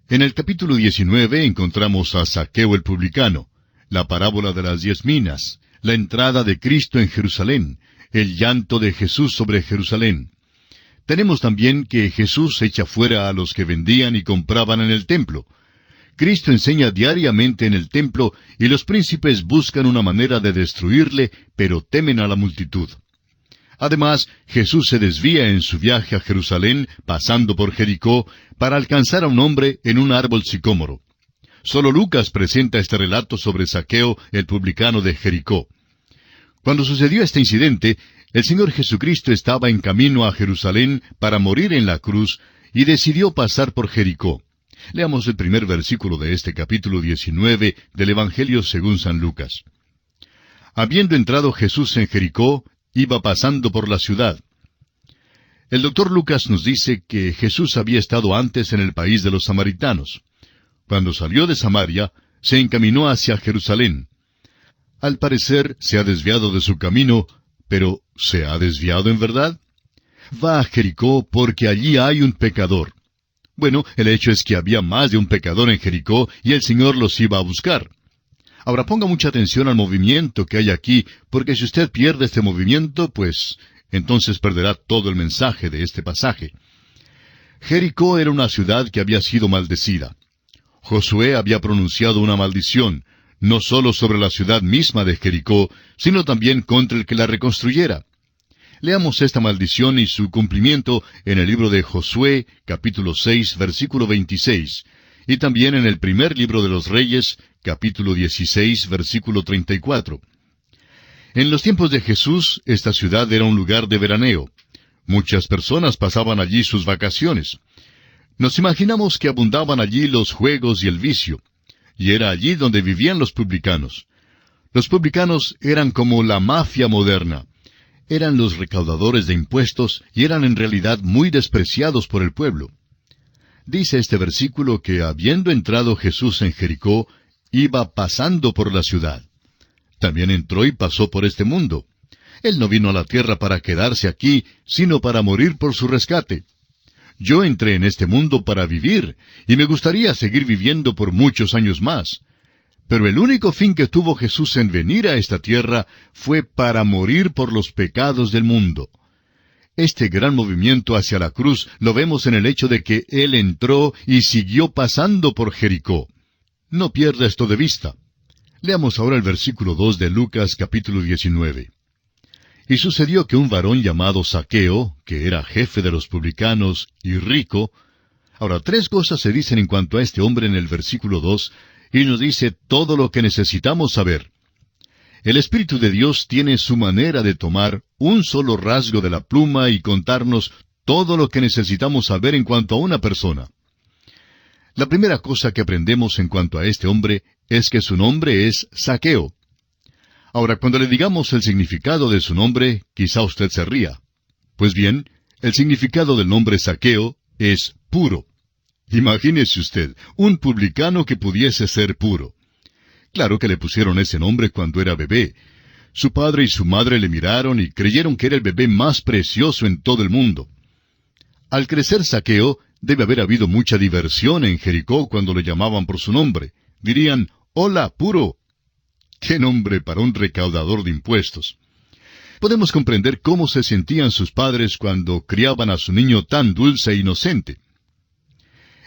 En el capítulo 19 encontramos a Zaqueo el publicano, la parábola de las 10 minas, la entrada de Cristo en Jerusalén, el llanto de Jesús sobre Jerusalén. Tenemos también que Jesús echa fuera a los que vendían y compraban en el templo. Cristo enseña diariamente en el templo y los príncipes buscan una manera de destruirle, pero temen a la multitud. Además, Jesús se desvía en su viaje a Jerusalén, pasando por Jericó, para alcanzar a un hombre en un árbol sicómoro. Solo Lucas presenta este relato sobre Zaqueo, el publicano de Jericó. Cuando sucedió este incidente, el Señor Jesucristo estaba en camino a Jerusalén para morir en la cruz y decidió pasar por Jericó. Leamos el primer versículo de este capítulo 19 del Evangelio según San Lucas. Habiendo entrado Jesús en Jericó, iba pasando por la ciudad. El doctor Lucas nos dice que Jesús había estado antes en el país de los samaritanos. Cuando salió de Samaria, se encaminó hacia Jerusalén. Al parecer, se ha desviado de su camino, pero ¿se ha desviado en verdad? Va a Jericó porque allí hay un pecador. Bueno, el hecho es que había más de un pecador en Jericó y el Señor los iba a buscar. Ahora ponga mucha atención al movimiento que hay aquí, porque si usted pierde este movimiento, pues entonces perderá todo el mensaje de este pasaje. Jericó era una ciudad que había sido maldecida. Josué había pronunciado una maldición, no solo sobre la ciudad misma de Jericó, sino también contra el que la reconstruyera. Leamos esta maldición y su cumplimiento en el libro de Josué, capítulo 6, versículo 26, y también en el primer libro de los Reyes, capítulo 16, versículo 34. En los tiempos de Jesús, esta ciudad era un lugar de veraneo. Muchas personas pasaban allí sus vacaciones. Nos imaginamos que abundaban allí los juegos y el vicio, y era allí donde vivían los publicanos. Los publicanos eran como la mafia moderna. Eran los recaudadores de impuestos y eran en realidad muy despreciados por el pueblo. Dice este versículo que habiendo entrado Jesús en Jericó, iba pasando por la ciudad. También entró y pasó por este mundo. Él no vino a la tierra para quedarse aquí, sino para morir por su rescate. Yo entré en este mundo para vivir, y me gustaría seguir viviendo por muchos años más. Pero el único fin que tuvo Jesús en venir a esta tierra fue para morir por los pecados del mundo. Este gran movimiento hacia la cruz lo vemos en el hecho de que Él entró y siguió pasando por Jericó. No pierda esto de vista. Leamos ahora el versículo 2 de Lucas capítulo 19. Y sucedió que un varón llamado Zaqueo, que era jefe de los publicanos y rico. Ahora, 3 cosas se dicen en cuanto a este hombre en el versículo 2, y nos dice todo lo que necesitamos saber. El Espíritu de Dios tiene su manera de tomar un solo rasgo de la pluma y contarnos todo lo que necesitamos saber en cuanto a una persona. La primera cosa que aprendemos en cuanto a este hombre es que su nombre es Zaqueo. Ahora, cuando le digamos el significado de su nombre, quizá usted se ría. Pues bien, el significado del nombre Zaqueo es puro. Imagínese usted, un publicano que pudiese ser puro. Claro que le pusieron ese nombre cuando era bebé. Su padre y su madre le miraron y creyeron que era el bebé más precioso en todo el mundo. Al crecer Zaqueo, debe haber habido mucha diversión en Jericó cuando le llamaban por su nombre. Dirían, «Hola, puro». ¡Qué nombre para un recaudador de impuestos! Podemos comprender cómo se sentían sus padres cuando criaban a su niño tan dulce e inocente.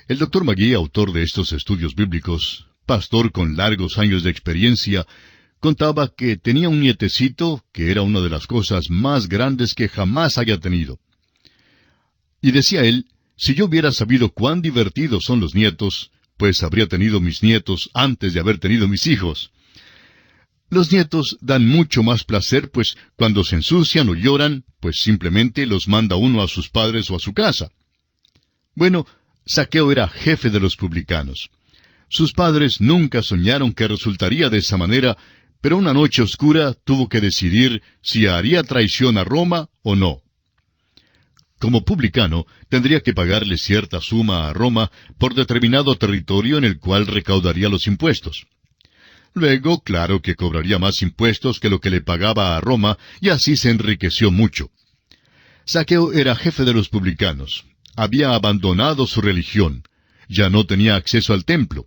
El Dr. Magui, autor de estos estudios bíblicos, pastor con largos años de experiencia, contaba que tenía un nietecito que era una de las cosas más grandes que jamás haya tenido. Y decía él, si yo hubiera sabido cuán divertidos son los nietos, pues habría tenido mis nietos antes de haber tenido mis hijos. Los nietos dan mucho más placer, pues cuando se ensucian o lloran, pues simplemente los manda uno a sus padres o a su casa. Bueno, Zaqueo era jefe de los publicanos. Sus padres nunca soñaron que resultaría de esa manera, pero una noche oscura tuvo que decidir si haría traición a Roma o no. Como publicano, tendría que pagarle cierta suma a Roma por determinado territorio en el cual recaudaría los impuestos. Luego, claro que cobraría más impuestos que lo que le pagaba a Roma, y así se enriqueció mucho. Zaqueo era jefe de los publicanos. Había abandonado su religión. ya no tenía acceso al templo.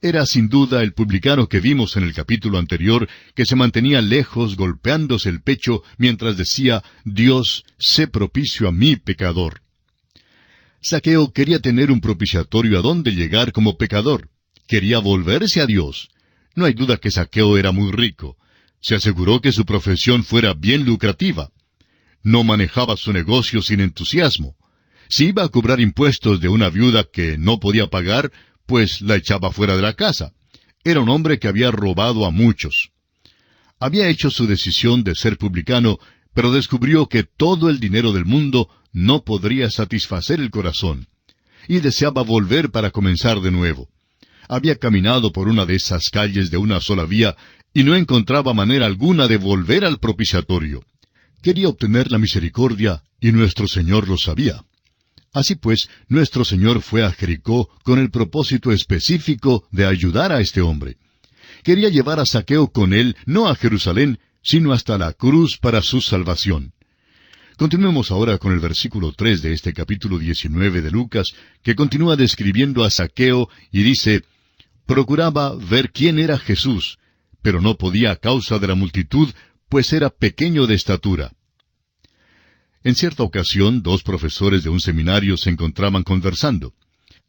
Era sin duda el publicano que vimos en el capítulo anterior, que se mantenía lejos golpeándose el pecho mientras decía, «Dios, sé propicio a mí, pecador». Zaqueo quería tener un propiciatorio a donde llegar como pecador. Quería volverse a Dios. No hay duda que Zaqueo era muy rico. Se aseguró que su profesión fuera bien lucrativa. No manejaba su negocio sin entusiasmo. Si iba a cobrar impuestos de una viuda que no podía pagar, pues la echaba fuera de la casa. Era un hombre que había robado a muchos. Había hecho su decisión de ser publicano, pero descubrió que todo el dinero del mundo no podría satisfacer el corazón, y deseaba volver para comenzar de nuevo. Había caminado por una de esas calles de una sola vía, y no encontraba manera alguna de volver al propiciatorio. Quería obtener la misericordia, y nuestro Señor lo sabía. Así pues, nuestro Señor fue a Jericó con el propósito específico de ayudar a este hombre. Quería llevar a Zaqueo con él, no a Jerusalén, sino hasta la cruz para su salvación. Continuemos ahora con el versículo 3 de este capítulo 19 de Lucas, que continúa describiendo a Zaqueo y dice, «Procuraba ver quién era Jesús, pero no podía a causa de la multitud, pues era pequeño de estatura». En cierta ocasión, dos profesores de un seminario se encontraban conversando,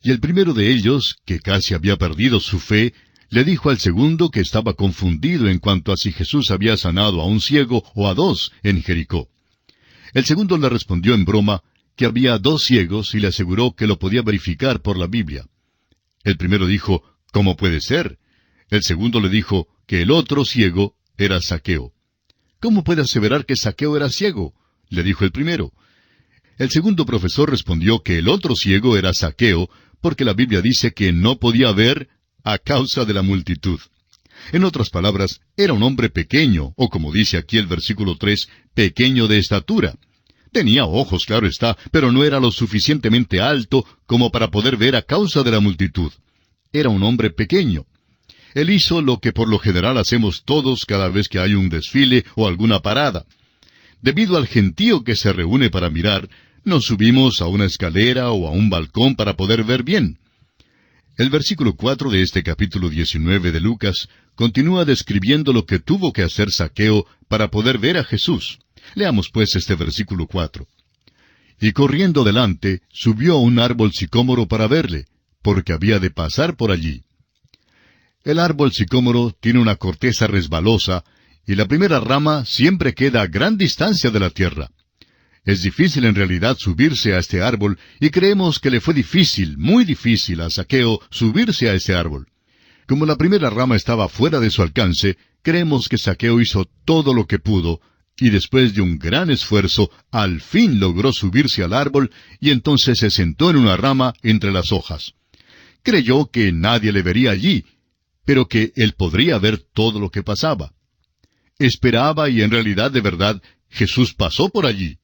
y el primero de ellos, que casi había perdido su fe, le dijo al segundo que estaba confundido en cuanto a si Jesús había sanado a un ciego o a dos en Jericó. El segundo le respondió en broma que había dos ciegos y le aseguró que lo podía verificar por la Biblia. El primero dijo, «¿Cómo puede ser?». El segundo le dijo que el otro ciego era Zaqueo. «¿Cómo puede aseverar que Zaqueo era ciego?», le dijo el primero. El segundo profesor respondió que el otro ciego era Zaqueo, porque la Biblia dice que no podía ver a causa de la multitud. En otras palabras, era un hombre pequeño, o como dice aquí el versículo 3, pequeño de estatura. Tenía ojos, claro está, pero no era lo suficientemente alto como para poder ver a causa de la multitud. Era un hombre pequeño. Él hizo lo que por lo general hacemos todos cada vez que hay un desfile o alguna parada. Debido al gentío que se reúne para mirar, nos subimos a una escalera o a un balcón para poder ver bien. El versículo 4 de este capítulo 19 de Lucas continúa describiendo lo que tuvo que hacer Zaqueo para poder ver a Jesús. Leamos pues este versículo 4. «Y corriendo delante, subió a un árbol sicómoro para verle, porque había de pasar por allí». El árbol sicómoro tiene una corteza resbalosa, y la primera rama siempre queda a gran distancia de la tierra. Es difícil en realidad subirse a este árbol, y creemos que le fue difícil, muy difícil a Zaqueo subirse a ese árbol. Como la primera rama estaba fuera de su alcance, creemos que Zaqueo hizo todo lo que pudo, y después de un gran esfuerzo, al fin logró subirse al árbol, y entonces se sentó en una rama entre las hojas. Creyó que nadie le vería allí, pero que él podría ver todo lo que pasaba. Esperaba y en realidad de verdad Jesús pasó por allí.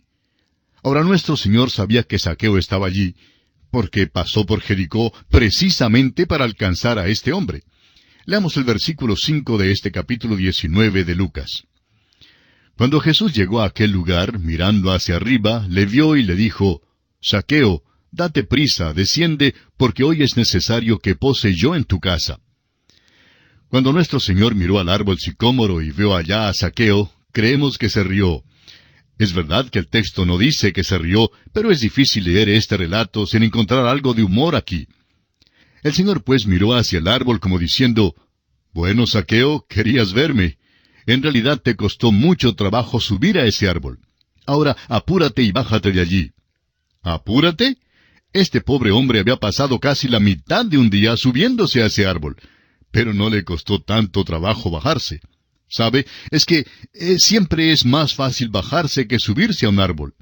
Ahora nuestro Señor sabía que Zaqueo estaba allí, porque pasó por Jericó precisamente para alcanzar a este hombre. Leamos el versículo 5 de este capítulo 19 de Lucas. Cuando Jesús llegó a aquel lugar, mirando hacia arriba, le vio y le dijo, «Zaqueo, date prisa, desciende, porque hoy es necesario que pose yo en tu casa». Cuando nuestro Señor miró al árbol sicómoro y vio allá a Zaqueo, creemos que se rió. Es verdad que el texto no dice que se rió, pero es difícil leer este relato sin encontrar algo de humor aquí. El Señor pues miró hacia el árbol como diciendo, «Bueno, Zaqueo, querías verme. En realidad te costó mucho trabajo subir a ese árbol. Ahora apúrate y bájate de allí». ¿Apúrate? Este pobre hombre había pasado casi la mitad de un día subiéndose a ese árbol, pero no le costó tanto trabajo bajarse. ¿Sabe? Es que siempre es más fácil bajarse que subirse a un árbol.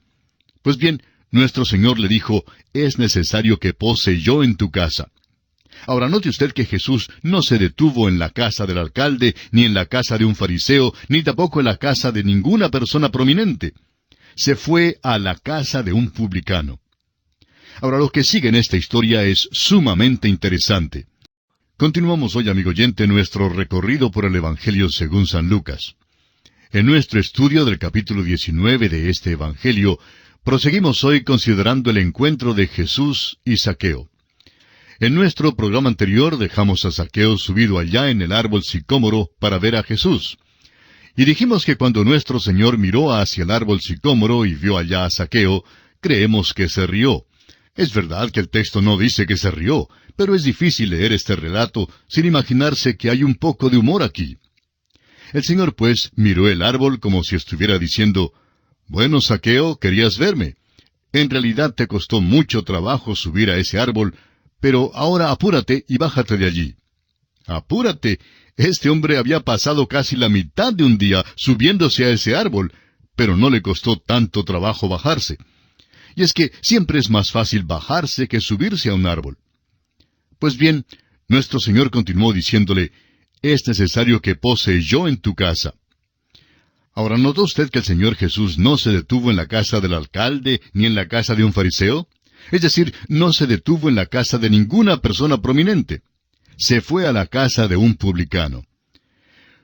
Pues bien, nuestro Señor le dijo, «Es necesario que pose yo en tu casa». Ahora note usted que Jesús no se detuvo en la casa del alcalde, ni en la casa de un fariseo, ni tampoco en la casa de ninguna persona prominente. Se fue a la casa de un publicano. Ahora lo que sigue en esta historia es sumamente interesante. Continuamos hoy, amigo oyente, nuestro recorrido por el Evangelio según San Lucas. En nuestro estudio del capítulo 19 de este Evangelio, proseguimos hoy considerando el encuentro de Jesús y Zaqueo. En nuestro programa anterior dejamos a Zaqueo subido allá en el árbol sicómoro para ver a Jesús. Y dijimos que cuando nuestro Señor miró hacia el árbol sicómoro y vio allá a Zaqueo, creemos que se rió. Es verdad que el texto no dice que se rió, pero es difícil leer este relato sin imaginarse que hay un poco de humor aquí. El Señor, pues, miró el árbol como si estuviera diciendo, «Bueno, Zaqueo, querías verme. En realidad te costó mucho trabajo subir a ese árbol, pero ahora apúrate y bájate de allí». ¡Apúrate! Este hombre había pasado casi la mitad de un día subiéndose a ese árbol, pero no le costó tanto trabajo bajarse. Y es que siempre es más fácil bajarse que subirse a un árbol. Pues bien, nuestro Señor continuó diciéndole, «Es necesario que pose yo en tu casa». Ahora, ¿notó usted que el Señor Jesús no se detuvo en la casa del alcalde ni en la casa de un fariseo? Es decir, no se detuvo en la casa de ninguna persona prominente. Se fue a la casa de un publicano.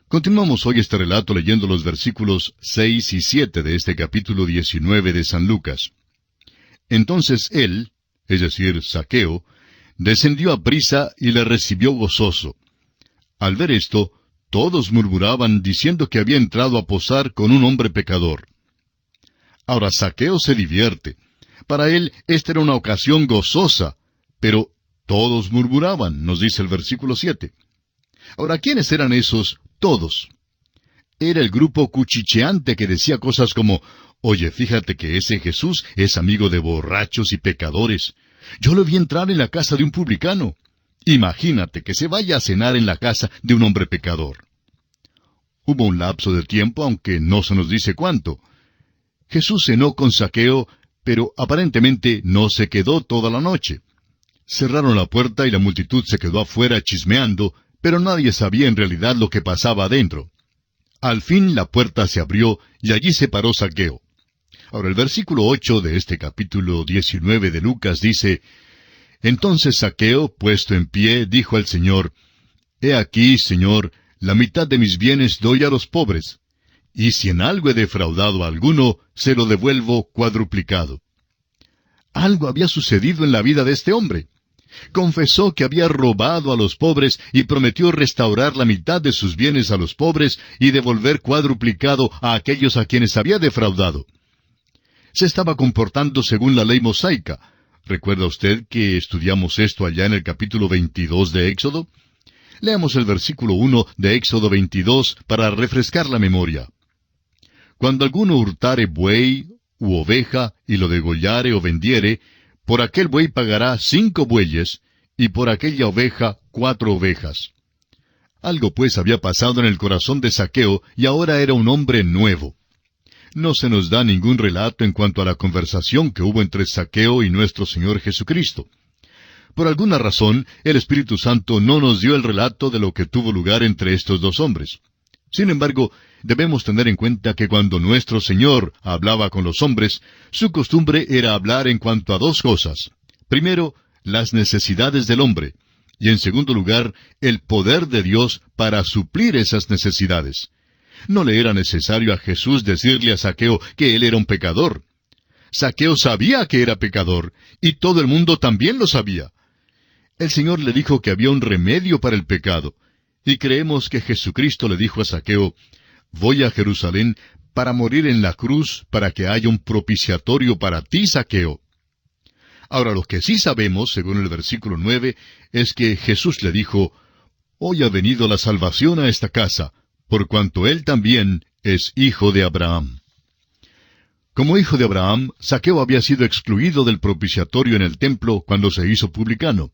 Continuamos hoy este relato leyendo los versículos 6 y 7 de este capítulo 19 de San Lucas. Entonces él, es decir, Zaqueo, descendió aprisa y le recibió gozoso. Al ver esto, todos murmuraban diciendo que había entrado a posar con un hombre pecador. Ahora Zaqueo se divierte. Para él esta era una ocasión gozosa, pero todos murmuraban, nos dice el versículo 7. Ahora, ¿quiénes eran esos todos? Era el grupo cuchicheante que decía cosas como, «Oye, fíjate que ese Jesús es amigo de borrachos y pecadores. Yo lo vi entrar en la casa de un publicano. Imagínate que se vaya a cenar en la casa de un hombre pecador». Hubo un lapso de tiempo, aunque no se nos dice cuánto. Jesús cenó con Zaqueo, pero aparentemente no se quedó toda la noche. Cerraron la puerta y la multitud se quedó afuera chismeando, pero nadie sabía en realidad lo que pasaba adentro. Al fin la puerta se abrió y allí se paró Zaqueo. Ahora el versículo 8 de este capítulo 19 de Lucas dice, «Entonces Zaqueo, puesto en pie, dijo al Señor, He aquí, Señor, la mitad de mis bienes doy a los pobres, y si en algo he defraudado a alguno, se lo devuelvo cuadruplicado». Algo había sucedido en la vida de este hombre. Confesó que había robado a los pobres y prometió restaurar la mitad de sus bienes a los pobres y devolver cuadruplicado a aquellos a quienes había defraudado. Se estaba comportando según la ley mosaica. ¿Recuerda usted que estudiamos esto allá en el capítulo 22 de Éxodo? Leamos el versículo 1 de Éxodo 22 para refrescar la memoria. «Cuando alguno hurtare buey u oveja y lo degollare o vendiere, por aquel buey pagará 5 bueyes, y por aquella oveja 4 ovejas». Algo pues había pasado en el corazón de Zaqueo, y ahora era un hombre nuevo. No se nos da ningún relato en cuanto a la conversación que hubo entre Zaqueo y nuestro Señor Jesucristo. Por alguna razón, el Espíritu Santo no nos dio el relato de lo que tuvo lugar entre estos dos hombres. Sin embargo, debemos tener en cuenta que cuando nuestro Señor hablaba con los hombres, su costumbre era hablar en cuanto a dos cosas. Primero, las necesidades del hombre, y en segundo lugar, el poder de Dios para suplir esas necesidades. No le era necesario a Jesús decirle a Zaqueo que él era un pecador. Zaqueo sabía que era pecador, y todo el mundo también lo sabía. El Señor le dijo que había un remedio para el pecado, y creemos que Jesucristo le dijo a Zaqueo, «Voy a Jerusalén para morir en la cruz, para que haya un propiciatorio para ti, Zaqueo». Ahora, lo que sí sabemos, según el versículo 9, es que Jesús le dijo, «Hoy ha venido la salvación a esta casa, por cuanto él también es hijo de Abraham». Como hijo de Abraham, Zaqueo había sido excluido del propiciatorio en el templo cuando se hizo publicano.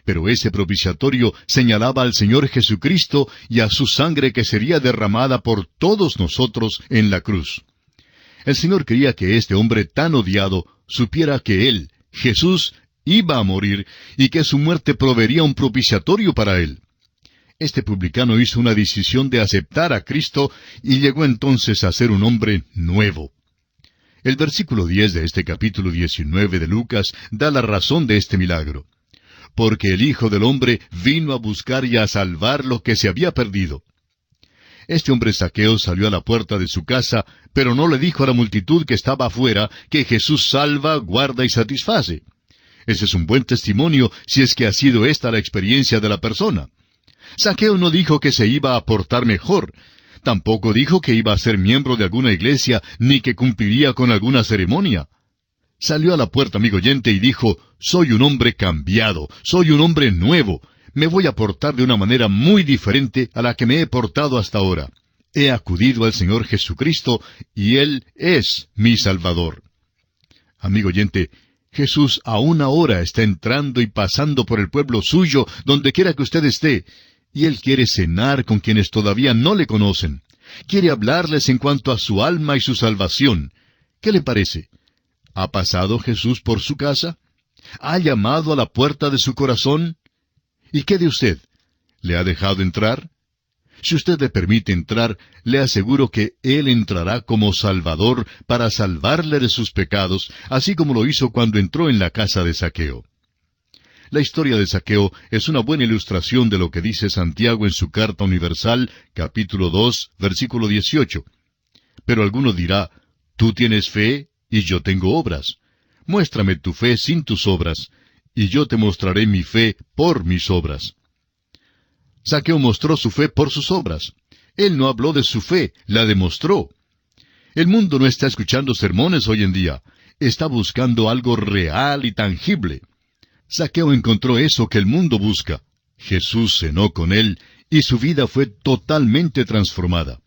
Pero ese propiciatorio señalaba al Señor Jesucristo y a su sangre que sería derramada por todos nosotros en la cruz. El Señor quería que este hombre tan odiado supiera que él, Jesús, iba a morir y que su muerte proveería un propiciatorio para él. Este publicano hizo una decisión de aceptar a Cristo y llegó entonces a ser un hombre nuevo. El versículo 10 de este capítulo 19 de Lucas da la razón de este milagro. Porque el Hijo del Hombre vino a buscar y a salvar lo que se había perdido. Este hombre Zaqueo salió a la puerta de su casa, pero no le dijo a la multitud que estaba afuera que Jesús salva, guarda y satisface. Ese es un buen testimonio si es que ha sido esta la experiencia de la persona. Zaqueo no dijo que se iba a portar mejor. Tampoco dijo que iba a ser miembro de alguna iglesia, ni que cumpliría con alguna ceremonia. Salió a la puerta, amigo oyente, y dijo, soy un hombre cambiado, soy un hombre nuevo. Me voy a portar de una manera muy diferente a la que me he portado hasta ahora. He acudido al Señor Jesucristo, y Él es mi Salvador. Amigo oyente, Jesús aún ahora está entrando y pasando por el pueblo suyo, donde quiera que usted esté, y Él quiere cenar con quienes todavía no le conocen. Quiere hablarles en cuanto a su alma y su salvación. ¿Qué le parece? ¿Ha pasado Jesús por su casa? ¿Ha llamado a la puerta de su corazón? ¿Y qué de usted? ¿Le ha dejado entrar? Si usted le permite entrar, le aseguro que Él entrará como Salvador para salvarle de sus pecados, así como lo hizo cuando entró en la casa de Zaqueo. La historia de Zaqueo es una buena ilustración de lo que dice Santiago en su Carta Universal, capítulo 2, versículo 18. Pero alguno dirá, tú tienes fe y yo tengo obras. Muéstrame tu fe sin tus obras, y yo te mostraré mi fe por mis obras. Zaqueo mostró su fe por sus obras. Él no habló de su fe, la demostró. El mundo no está escuchando sermones hoy en día. Está buscando algo real y tangible. Zaqueo encontró eso que el mundo busca. Jesús cenó con él, y su vida fue totalmente transformada.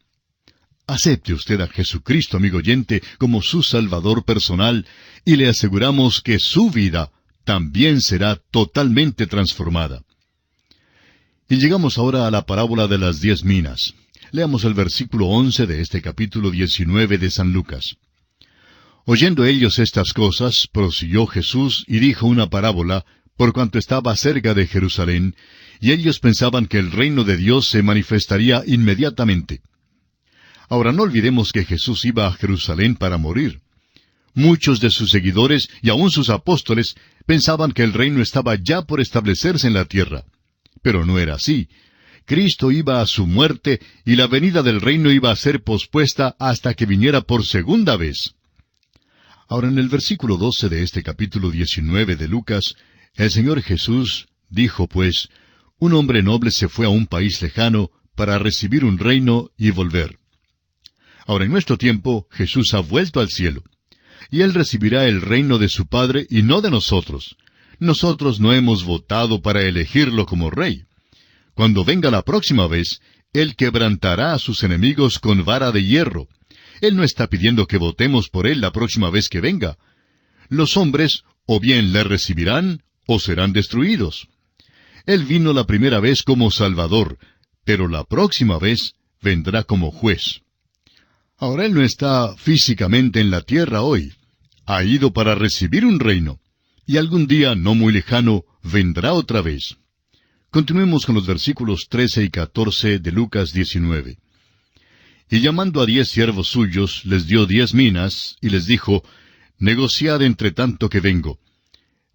Acepte usted a Jesucristo, amigo oyente, como su Salvador personal, y le aseguramos que su vida también será totalmente transformada. Y llegamos ahora a la parábola de las 10 minas. Leamos el versículo 11 de este capítulo 19 de San Lucas. Oyendo ellos estas cosas, prosiguió Jesús y dijo una parábola, por cuanto estaba cerca de Jerusalén, y ellos pensaban que el reino de Dios se manifestaría inmediatamente. Ahora no olvidemos que Jesús iba a Jerusalén para morir. Muchos de sus seguidores y aun sus apóstoles pensaban que el reino estaba ya por establecerse en la tierra. Pero no era así. Cristo iba a su muerte y la venida del reino iba a ser pospuesta hasta que viniera por segunda vez. Ahora en el versículo 12 de este capítulo 19 de Lucas, el Señor Jesús dijo pues, un hombre noble se fue a un país lejano para recibir un reino y volver. Ahora en nuestro tiempo Jesús ha vuelto al cielo, y Él recibirá el reino de su Padre y no de nosotros. Nosotros no hemos votado para elegirlo como rey. Cuando venga la próxima vez, Él quebrantará a sus enemigos con vara de hierro. Él no está pidiendo que votemos por Él la próxima vez que venga. Los hombres o bien le recibirán o serán destruidos. Él vino la primera vez como Salvador, pero la próxima vez vendrá como juez. Ahora Él no está físicamente en la tierra hoy. Ha ido para recibir un reino. Y algún día no muy lejano vendrá otra vez. Continuemos con los versículos 13 y 14 de Lucas 19. Y llamando a 10 siervos suyos, les dio 10 minas, y les dijo, negociad entre tanto que vengo.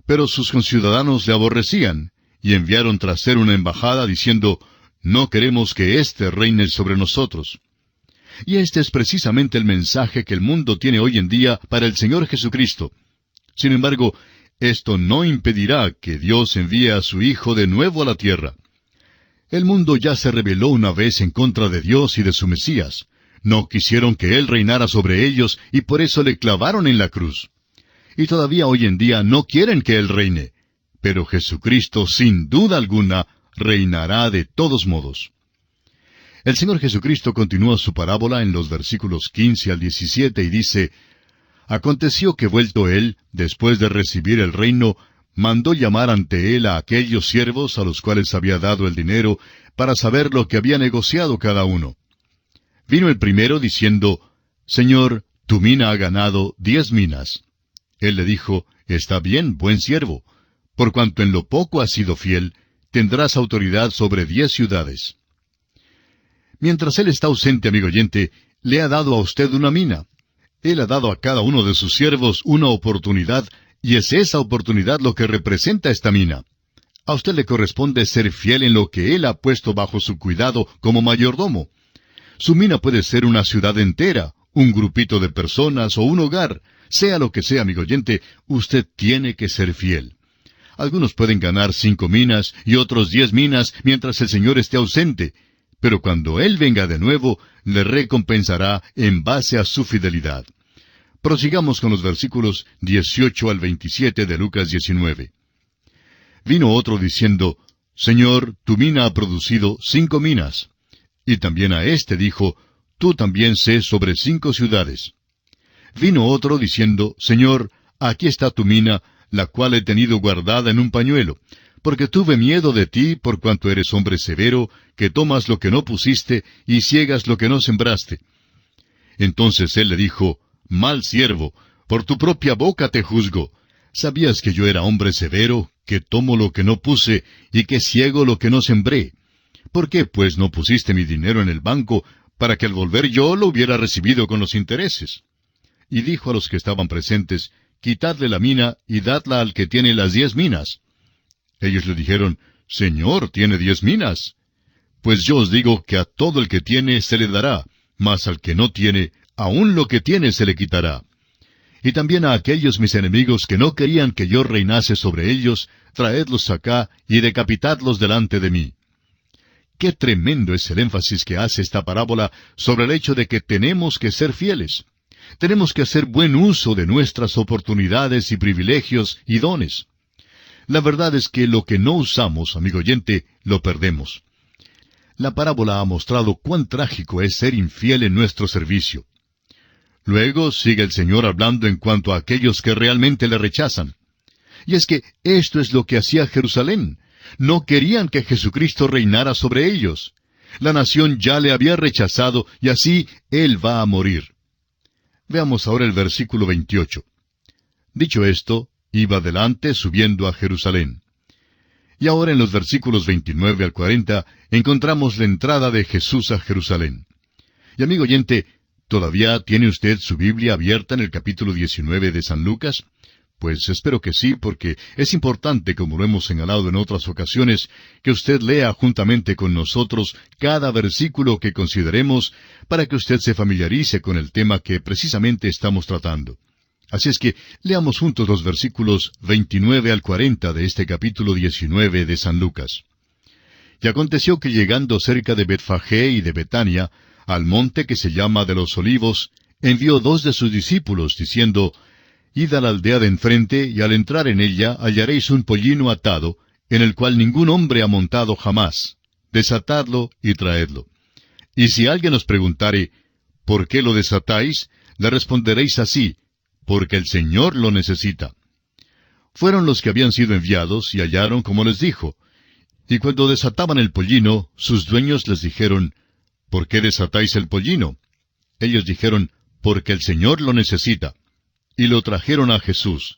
Pero sus conciudadanos le aborrecían, y enviaron tras él una embajada, diciendo, no queremos que éste reine sobre nosotros. Y este es precisamente el mensaje que el mundo tiene hoy en día para el Señor Jesucristo. Sin embargo, esto no impedirá que Dios envíe a su Hijo de nuevo a la tierra. El mundo ya se rebeló una vez en contra de Dios y de su Mesías. No quisieron que Él reinara sobre ellos y por eso le clavaron en la cruz. Y todavía hoy en día no quieren que Él reine. Pero Jesucristo, sin duda alguna, reinará de todos modos. El Señor Jesucristo continúa su parábola en los versículos 15 al 17 y dice, aconteció que vuelto él, después de recibir el reino, mandó llamar ante él a aquellos siervos a los cuales había dado el dinero, para saber lo que había negociado cada uno. Vino el primero diciendo, Señor, tu mina ha ganado 10 minas. Él le dijo, está bien, buen siervo. Por cuanto en lo poco has sido fiel, tendrás autoridad sobre 10 ciudades. Mientras él está ausente, amigo oyente, le ha dado a usted una mina. Él ha dado a cada uno de sus siervos una oportunidad, y es esa oportunidad lo que representa esta mina. A usted le corresponde ser fiel en lo que Él ha puesto bajo su cuidado como mayordomo. Su mina puede ser una ciudad entera, un grupito de personas o un hogar. Sea lo que sea, amigo oyente, usted tiene que ser fiel. Algunos pueden ganar 5 minas y otros 10 minas mientras el Señor esté ausente, pero cuando Él venga de nuevo, le recompensará en base a su fidelidad. Prosigamos con los versículos 18 al 27 de Lucas 19. Vino otro diciendo, Señor, tu mina ha producido 5 minas. Y también a éste dijo, tú también sé sobre 5 ciudades. Vino otro diciendo, Señor, aquí está tu mina, la cual he tenido guardada en un pañuelo, porque tuve miedo de ti por cuanto eres hombre severo, que tomas lo que no pusiste y ciegas lo que no sembraste. Entonces él le dijo, Mal siervo, por tu propia boca te juzgo. ¿Sabías que yo era hombre severo, que tomo lo que no puse y que ciego lo que no sembré? ¿Por qué, pues, no pusiste mi dinero en el banco, para que al volver yo lo hubiera recibido con los intereses? Y dijo a los que estaban presentes, Quitadle la mina y dadla al que tiene las 10 minas. Ellos le dijeron, Señor, tiene 10 minas. Pues yo os digo que a todo el que tiene se le dará, mas al que no tiene, aun lo que tiene se le quitará. Y también a aquellos mis enemigos que no querían que yo reinase sobre ellos, traedlos acá y decapitadlos delante de mí. Qué tremendo es el énfasis que hace esta parábola sobre el hecho de que tenemos que ser fieles. Tenemos que hacer buen uso de nuestras oportunidades y privilegios y dones. La verdad es que lo que no usamos, amigo oyente, lo perdemos. La parábola ha mostrado cuán trágico es ser infiel en nuestro servicio. Luego sigue el Señor hablando en cuanto a aquellos que realmente le rechazan. Y es que esto es lo que hacía Jerusalén. No querían que Jesucristo reinara sobre ellos. La nación ya le había rechazado y así Él va a morir. Veamos ahora el versículo 28. Dicho esto, iba adelante subiendo a Jerusalén. Y ahora en los versículos 29 al 40 encontramos la entrada de Jesús a Jerusalén. Y amigo oyente, ¿todavía tiene usted su Biblia abierta en el capítulo 19 de San Lucas? Pues espero que sí, porque es importante, como lo hemos señalado en otras ocasiones, que usted lea juntamente con nosotros cada versículo que consideremos para que usted se familiarice con el tema que precisamente estamos tratando. Así es que leamos juntos los versículos 29 al 40 de este capítulo 19 de San Lucas. Y aconteció que llegando cerca de Betfagé y de Betania, al monte que se llama de los Olivos, envió 2 de sus discípulos, diciendo, Id a la aldea de enfrente, y al entrar en ella hallaréis un pollino atado, en el cual ningún hombre ha montado jamás. Desatadlo y traedlo. Y si alguien os preguntare, ¿por qué lo desatáis?, le responderéis así, porque el Señor lo necesita. Fueron los que habían sido enviados, y hallaron como les dijo. Y cuando desataban el pollino, sus dueños les dijeron, ¿por qué desatáis el pollino? Ellos dijeron, porque el Señor lo necesita. Y lo trajeron a Jesús.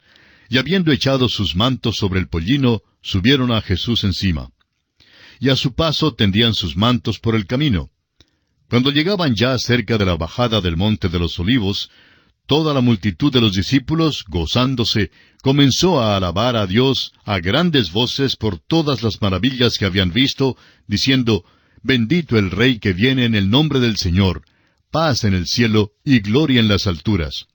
Y habiendo echado sus mantos sobre el pollino, subieron a Jesús encima. Y a su paso tendían sus mantos por el camino. Cuando llegaban ya cerca de la bajada del monte de los Olivos, toda la multitud de los discípulos, gozándose, comenzó a alabar a Dios a grandes voces por todas las maravillas que habían visto, diciendo, Bendito el Rey que viene en el nombre del Señor, paz en el cielo y gloria en las alturas.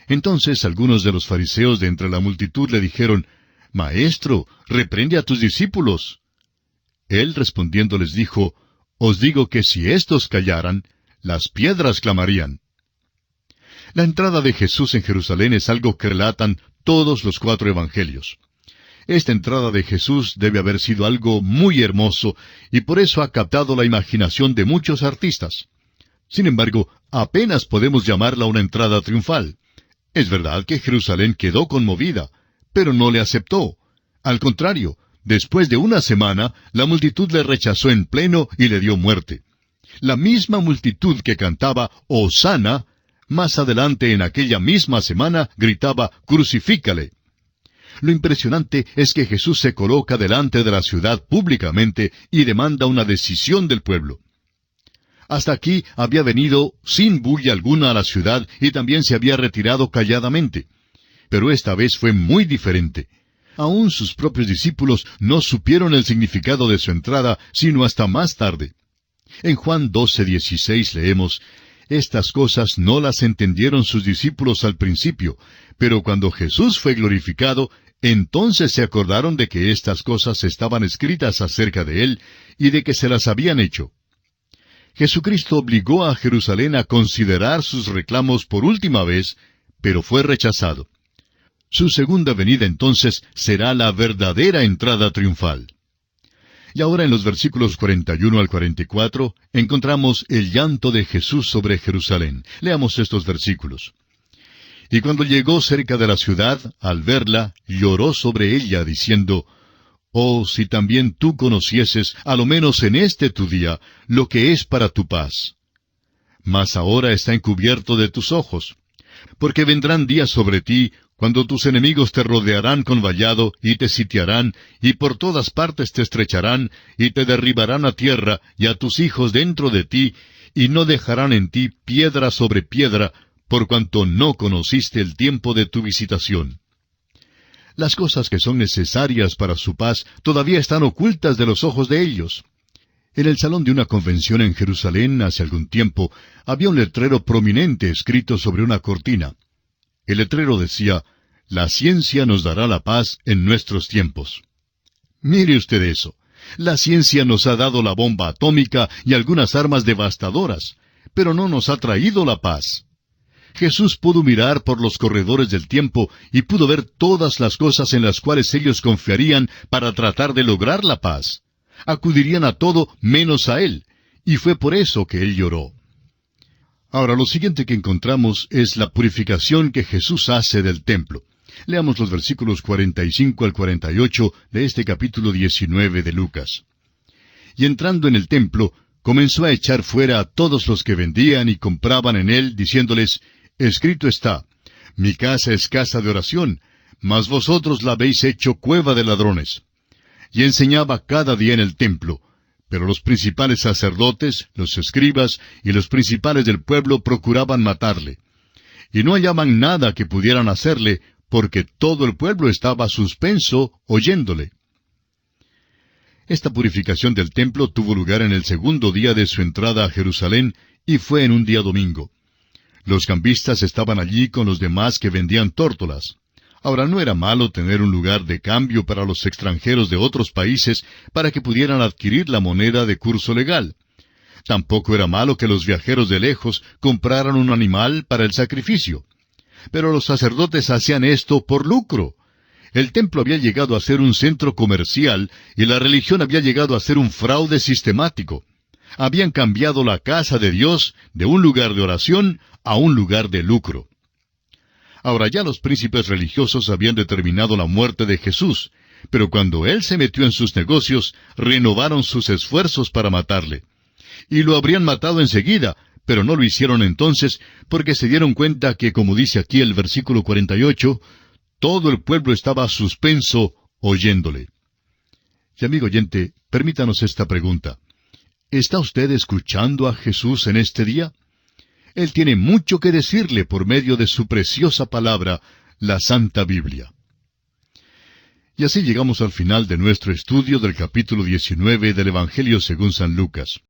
Entonces algunos de los fariseos de entre la multitud le dijeron, Maestro, reprende a tus discípulos. Él respondiendo les dijo, Os digo que si éstos callaran, las piedras clamarían. La entrada de Jesús en Jerusalén es algo que relatan todos los 4 evangelios. Esta entrada de Jesús debe haber sido algo muy hermoso, y por eso ha captado la imaginación de muchos artistas. Sin embargo, apenas podemos llamarla una entrada triunfal. Es verdad que Jerusalén quedó conmovida, pero no le aceptó. Al contrario, después de una semana, la multitud le rechazó en pleno y le dio muerte. La misma multitud que cantaba Hosana, más adelante en aquella misma semana gritaba Crucifícale. Lo impresionante es que Jesús se coloca delante de la ciudad públicamente y demanda una decisión del pueblo. Hasta aquí había venido sin bulla alguna a la ciudad y también se había retirado calladamente. Pero esta vez fue muy diferente. Aún sus propios discípulos no supieron el significado de su entrada sino hasta más tarde. En Juan 12:16 leemos, Estas cosas no las entendieron sus discípulos al principio, pero cuando Jesús fue glorificado, Entonces se acordaron de que estas cosas estaban escritas acerca de él y de que se las habían hecho. Jesucristo obligó a Jerusalén a considerar sus reclamos por última vez, pero fue rechazado. Su segunda venida entonces será la verdadera entrada triunfal. Y ahora en los versículos 41 al 44 encontramos el llanto de Jesús sobre Jerusalén. Leamos estos versículos. Y cuando llegó cerca de la ciudad, al verla, lloró sobre ella, diciendo, «Oh, si también tú conocieses, a lo menos en este tu día, lo que es para tu paz. Mas ahora está encubierto de tus ojos, porque vendrán días sobre ti, cuando tus enemigos te rodearán con vallado, y te sitiarán, y por todas partes te estrecharán, y te derribarán a tierra, y a tus hijos dentro de ti, y no dejarán en ti piedra sobre piedra, por cuanto no conociste el tiempo de tu visitación». Las cosas que son necesarias para su paz todavía están ocultas de los ojos de ellos. En el salón de una convención en Jerusalén hace algún tiempo había un letrero prominente escrito sobre una cortina. El letrero decía, «La ciencia nos dará la paz en nuestros tiempos». Mire usted eso. La ciencia nos ha dado la bomba atómica y algunas armas devastadoras, pero no nos ha traído la paz. Jesús pudo mirar por los corredores del tiempo y pudo ver todas las cosas en las cuales ellos confiarían para tratar de lograr la paz. Acudirían a todo menos a Él, y fue por eso que Él lloró. Ahora, lo siguiente que encontramos es la purificación que Jesús hace del templo. Leamos los versículos 45 al 48 de este capítulo 19 de Lucas. Y entrando en el templo, comenzó a echar fuera a todos los que vendían y compraban en él, diciéndoles, «Escrito está, mi casa es casa de oración, mas vosotros la habéis hecho cueva de ladrones». Y enseñaba cada día en el templo, pero los principales sacerdotes, los escribas y los principales del pueblo procuraban matarle. Y no hallaban nada que pudieran hacerle, porque todo el pueblo estaba suspenso oyéndole. Esta purificación del templo tuvo lugar en el segundo día de su entrada a Jerusalén, y fue en un día domingo. Los cambistas estaban allí con los demás que vendían tórtolas. Ahora, no era malo tener un lugar de cambio para los extranjeros de otros países para que pudieran adquirir la moneda de curso legal. Tampoco era malo que los viajeros de lejos compraran un animal para el sacrificio. Pero los sacerdotes hacían esto por lucro. El templo había llegado a ser un centro comercial y la religión había llegado a ser un fraude sistemático. Habían cambiado la casa de Dios de un lugar de oración a un lugar de lucro. Ahora ya los príncipes religiosos habían determinado la muerte de Jesús, pero cuando él se metió en sus negocios, renovaron sus esfuerzos para matarle. Y lo habrían matado enseguida, pero no lo hicieron entonces, porque se dieron cuenta que, como dice aquí el versículo 48, todo el pueblo estaba suspenso oyéndole. Y amigo oyente, permítanos esta pregunta. ¿Está usted escuchando a Jesús en este día? Él tiene mucho que decirle por medio de su preciosa palabra, la Santa Biblia. Y así llegamos al final de nuestro estudio del capítulo 19 del Evangelio según San Lucas.